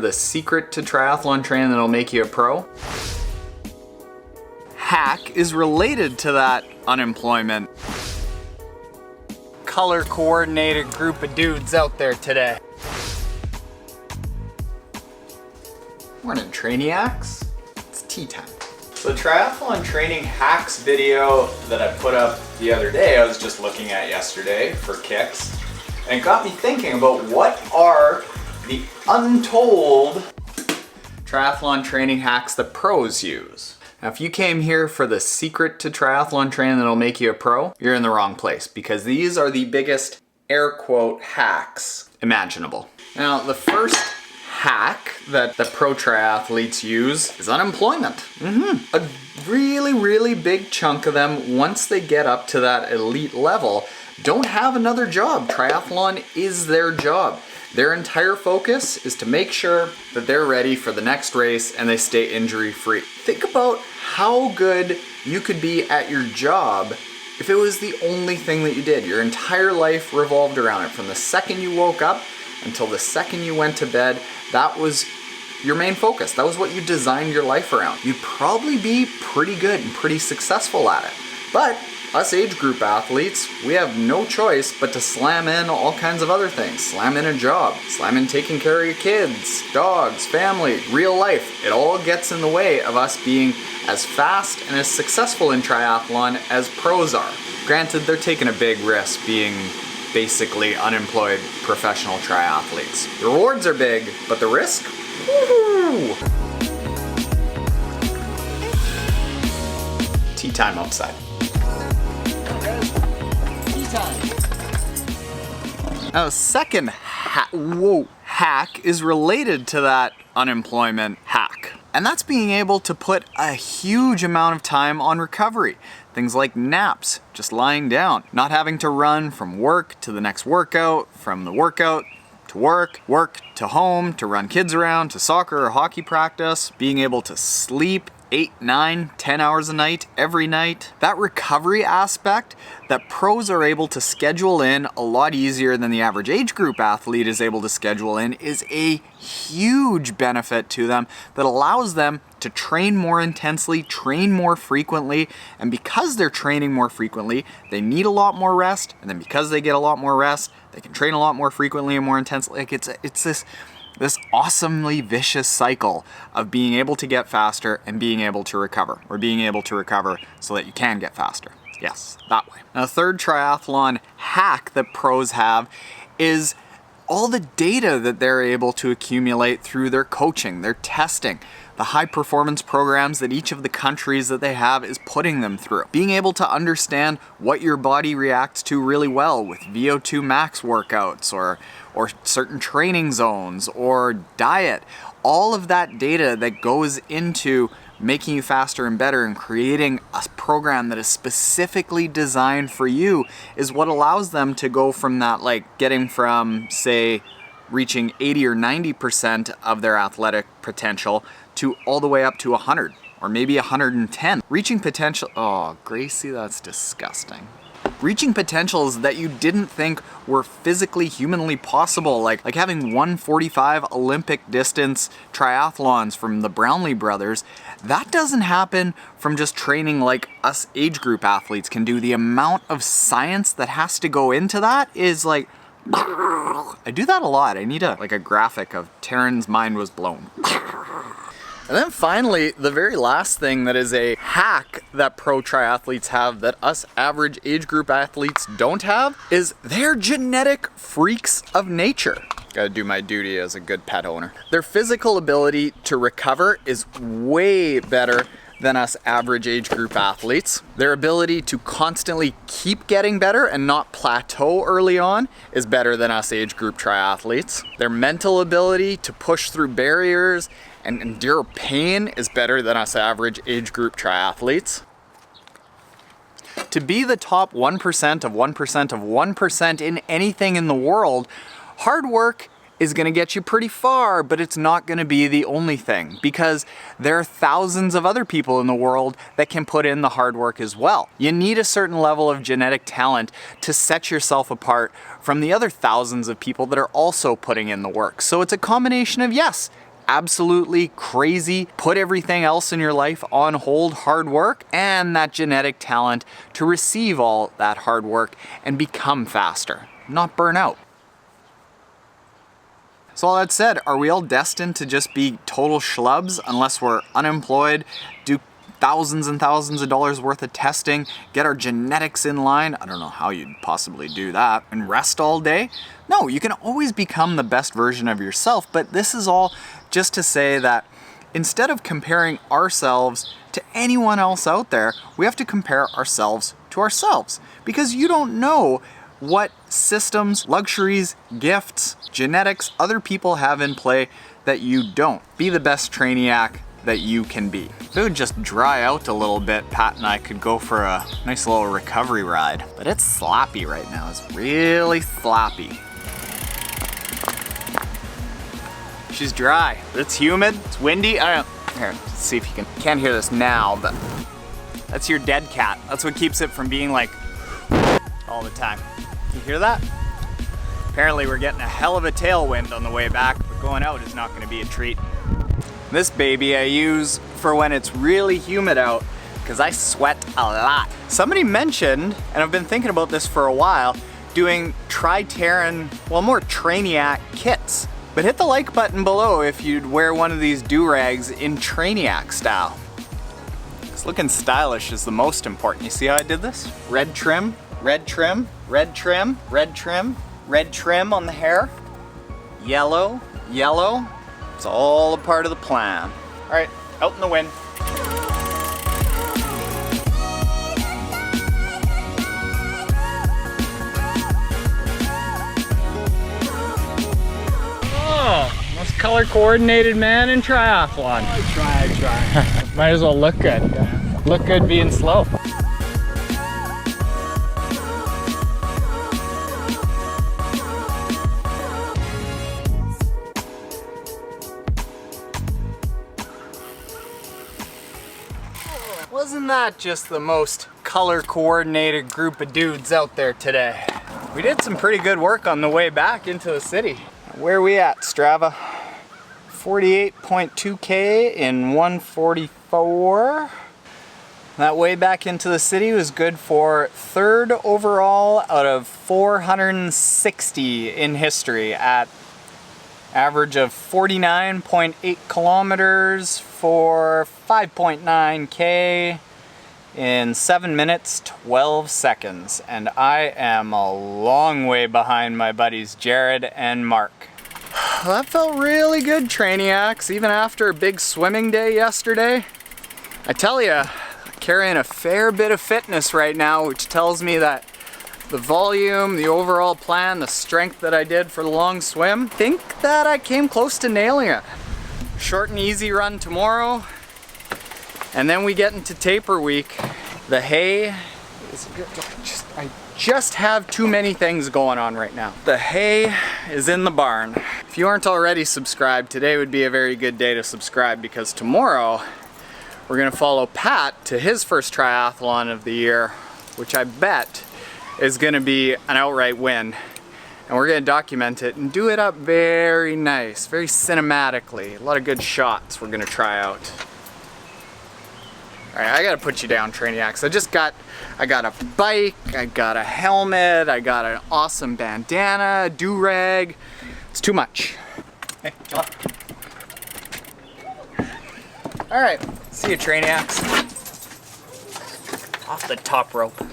the secret to triathlon training that'll make you a pro? Hack is related to that unemployment. Color coordinated group of dudes out there today. Morning, Trainiacs. It's tea time. So the triathlon training hacks video that I put up the other day, I was just looking at yesterday for kicks, and it got me thinking about what are the untold triathlon training hacks that pros use. Now, if you came here for the secret to triathlon training that'll make you a pro, you're in the wrong place, because these are the biggest air quote hacks imaginable. Now, the first hack that the pro triathletes use is unemployment. A really big chunk of them, once they get up to that elite level, don't have another job. Triathlon is their job. Their entire focus is to make sure that they're ready for the next race and they stay injury free. Think about how good you could be at your job if it was the only thing that you did. Your entire life revolved around it. From the second you woke up until the second you went to bed, that was your main focus. That was what you designed your life around. You'd probably be pretty good and pretty successful at it. But us age group athletes, we have no choice but to slam in all kinds of other things. Slam in a job, slam in taking care of your kids, dogs, family, real life. It all gets in the way of us being as fast and as successful in triathlon as pros are. Granted, they're taking a big risk being basically unemployed professional triathletes. The rewards are big, but the risk? Woo! Tea time outside. Now, the second hack is related to that unemployment hack. And that's being able to put a huge amount of time on recovery. Things like naps, just lying down, not having to run from work to the next workout, from the workout to work, work to home, to run kids around, to soccer or hockey practice, being able to sleep 8, 9, 10 hours a night, every night. That recovery aspect that pros are able to schedule in a lot easier than the average age group athlete is able to schedule in is a huge benefit to them that allows them to train more intensely, train more frequently, and because they're training more frequently, they need a lot more rest, and then because they get a lot more rest, they can train a lot more frequently and more intensely. Like it's this awesomely vicious cycle of being able to get faster and being able to recover, or being able to recover so that you can get faster. Yes, that way. Now, the third triathlon hack that pros have is all the data that they're able to accumulate through their coaching, their testing, the high performance programs that each of the countries that they have is putting them through. Being able to understand what your body reacts to really well with VO2 max workouts or certain training zones or diet. All of that data that goes into making you faster and better and creating a program that is specifically designed for you is what allows them to go from that, like getting from, say, reaching 80 or 90% of their athletic potential to all the way up to 100 or maybe 110. Reaching potential, oh, Gracie, that's disgusting. Reaching potentials that you didn't think were physically, humanly possible, like having 1:45 Olympic distance triathlons from the Brownlee brothers. That doesn't happen from just training like us age group athletes can do. The amount of science that has to go into that is like, I do that a lot. I need a graphic of Taren's mind was blown. And then finally, the very last thing that is a hack that pro triathletes have that us average age group athletes don't have is they're genetic freaks of nature. Gotta do my duty as a good pet owner. Their physical ability to recover is way better than us average age group athletes. Their ability to constantly keep getting better and not plateau early on is better than us age group triathletes. Their mental ability to push through barriers and endure pain is better than us average age group triathletes. To be the top 1% of 1% of 1% in anything in the world, hard work is going to get you pretty far, but it's not going to be the only thing, because there are thousands of other people in the world that can put in the hard work as well. You need a certain level of genetic talent to set yourself apart from the other thousands of people that are also putting in the work. So it's a combination of, yes, absolutely crazy, put everything else in your life on hold hard work and that genetic talent to receive all that hard work and become faster, not burn out. So all that said, are we all destined to just be total schlubs unless we're unemployed, do thousands and thousands of dollars worth of testing, get our genetics in line? I don't know how you'd possibly do that, and rest all day? No, you can always become the best version of yourself, but this is all just to say that instead of comparing ourselves to anyone else out there, we have to compare ourselves to ourselves, because you don't know what systems, luxuries, gifts, genetics other people have in play that you don't. Be the best trainiac that you can be. If it would just dry out a little bit, Pat and I could go for a nice little recovery ride. But it's sloppy right now. It's really sloppy. She's dry. It's humid. It's windy. Here, let's see if you can't hear this now, but that's your dead cat. That's what keeps it from being like all the time. You hear that? Apparently we're getting a hell of a tailwind on the way back, but going out is not going to be a treat. This baby I use for when it's really humid out, because I sweat a lot. Somebody mentioned, and I've been thinking about this for a while, doing Taren, well, more Trainiac kits. But hit the like button below if you'd wear one of these do-rags in Trainiac style. It's looking stylish is the most important. You see how I did this? Red trim, red trim, red trim, red trim, red trim on the hair, yellow, yellow. It's all a part of the plan. All right, out in the wind. Oh, most color coordinated man in triathlon. I try. Might as well look good. Yeah. Look good being slow. Wasn't that just the most color coordinated group of dudes out there today? We did some pretty good work on the way back into the city. Where are we at, Strava? 48.2K in 144. That way back into the city was good for 3rd overall out of 460 in history at average of 49.8 kilometers for 5.9K in 7 minutes, 12 seconds. And I am a long way behind my buddies Jared and Mark. That felt really good, Trainiacs, even after a big swimming day yesterday. I tell you, carrying a fair bit of fitness right now, which tells me that the volume, the overall plan, the strength that I did for the long swim, I think that I came close to nailing it. Short and easy run tomorrow, and then we get into taper week. The hay is good. I just have too many things going on right now. The hay is in the barn. If you aren't already subscribed, today would be a very good day to subscribe, because tomorrow we're gonna follow Pat to his first triathlon of the year, which I bet is gonna be an outright win. And we're gonna document it and do it up very nice, very cinematically. A lot of good shots we're gonna try out. All right, I gotta put you down, Trainiacs. I got a bike, I got a helmet, I got an awesome bandana, do-rag. It's too much. Hey, chill out. All right, see you, Trainiacs. Off the top rope.